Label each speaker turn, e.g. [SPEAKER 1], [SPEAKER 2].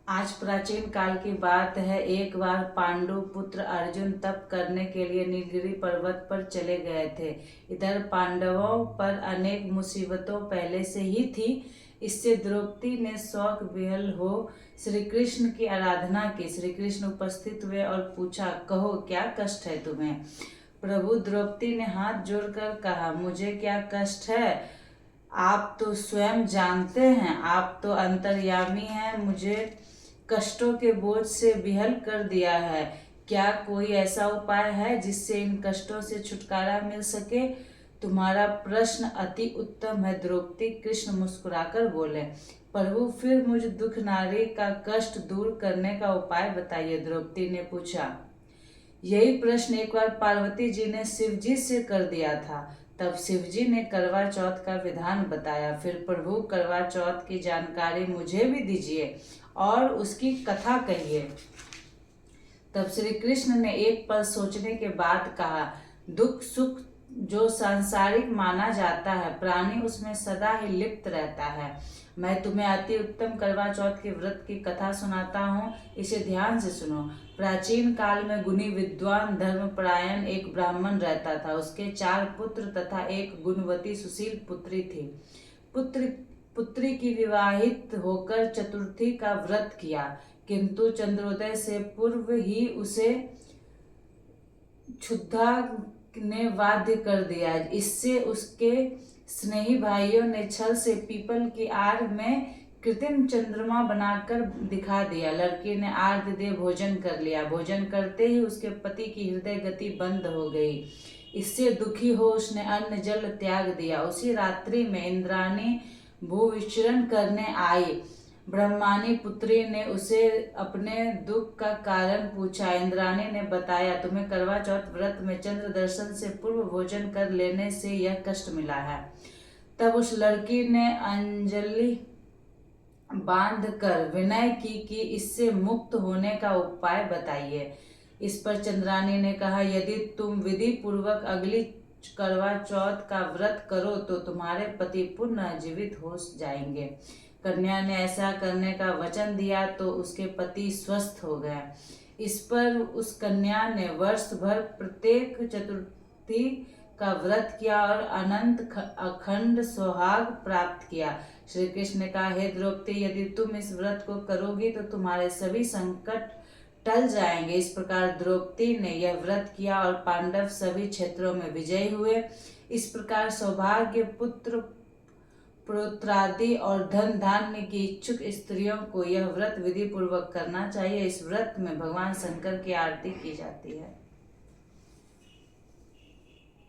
[SPEAKER 1] आज प्राचीन काल की बात है। एक बार पांडु पुत्र अर्जुन तप करने के लिए नीलगिरी पर्वत पर चले गए थे। इधर पांडवों पर अनेक मुसीबतों पहले से ही थी। इससे द्रौपदी ने शौक विहल हो श्री कृष्ण की आराधना की। श्री कृष्ण उपस्थित हुए और पूछा, कहो क्या कष्ट है तुम्हें। प्रभु, द्रौपदी ने हाथ जोड़कर कहा, मुझे क्या कष्ट है, आप तो स्वयं जानते हैं। आप तो अंतर्यामी हैं, मुझे कष्टों के बोझ से विहल कर दिया है। क्या कोई ऐसा उपाय है जिससे इन कष्टों से छुटकारा मिल सके। तुम्हारा प्रश्न अति उत्तम है द्रौपदी, कृष्ण मुस्कुराकर बोले। प्रभु, फिर मुझ दुख नारी का कष्ट दूर करने का उपाय बताइए, द्रौपदी ने पूछा। यही प्रश्न एक बार पार्वती जी ने शिव जी से कर दिया था। तब शिव जी ने करवा चौथ का विधान बताया। फिर प्रभु, करवा चौथ की जानकारी मुझे भी दीजिए और उसकी कथा कहिए। तब श्री कृष्ण ने एक पल सोचने के बाद कहा, दुख सुख जो सांसारिक माना जाता है, प्राणी उसमें सदा ही लिप्त रहता है। मैं तुम्हें अति उत्तम करवा चौथ के व्रत की कथा सुनाता हूँ, इसे ध्यान से सुनो। प्राचीन काल में गुणी विद्वान धर्मपरायण एक ब्राह्मण रहता था। उसके 4 पुत्र तथा एक गुणवती सुशील पुत्री थी। पुत्री की विवाहित होकर चतुर्थी का व्रत किया, किंतु चंद्रोदय से पूर्व ही उसे क्षुधा ने बाध्य कर दिया। इससे उसके स्नेही भाइयों ने छल से पीपल की आड़ में कृत्रिम चंद्रमा बनाकर दिखा दिया। लड़की ने आर्घ्य दे भोजन कर लिया। भोजन करते ही उसके पति की हृदय गति बंद हो गई। इससे दुखी हो उसने अन्न जल त्याग दिया। उसी रात्रि में इंद्राणी भूविचरण करने आई। ब्रह्मानी पुत्री ने उसे अपने दुख का कारण पूछा। इंद्राणी ने बताया, तुम्हें करवा चौथ व्रत में चंद्र दर्शन से पूर्व भोजन कर लेने से यह कष्ट मिला है। तब उस लड़की ने अंजलि बांध कर विनय की कि इससे मुक्त होने का उपाय बताइए। इस पर चंद्राणी ने कहा, यदि तुम विधि पूर्वक अगली करवा चौथ का व्रत करो तो तुम्हारे पति पुनः जीवित हो जाएंगे। कन्या ने ऐसा करने का वचन दिया तो उसके पति स्वस्थ हो गए। इस पर उस कन्या ने वर्ष भर प्रत्येक चतुर्थी का व्रत किया और अनंत अखंड सुहाग प्राप्त किया। श्री कृष्ण ने कहा, हे द्रौपदी, यदि तुम इस व्रत को करोगी तो तुम्हारे सभी संकट टल जाएंगे। इस प्रकार द्रौपदी ने यह व्रत किया और पांडव सभी क्षेत्रों में विजयी हुए। इस प्रकार सौभाग्य, पुत्र पुत्रादि और धन धान्य की इच्छुक स्त्रियों को यह व्रत विधि पूर्वक करना चाहिए। इस व्रत में भगवान शंकर की आरती की जाती है।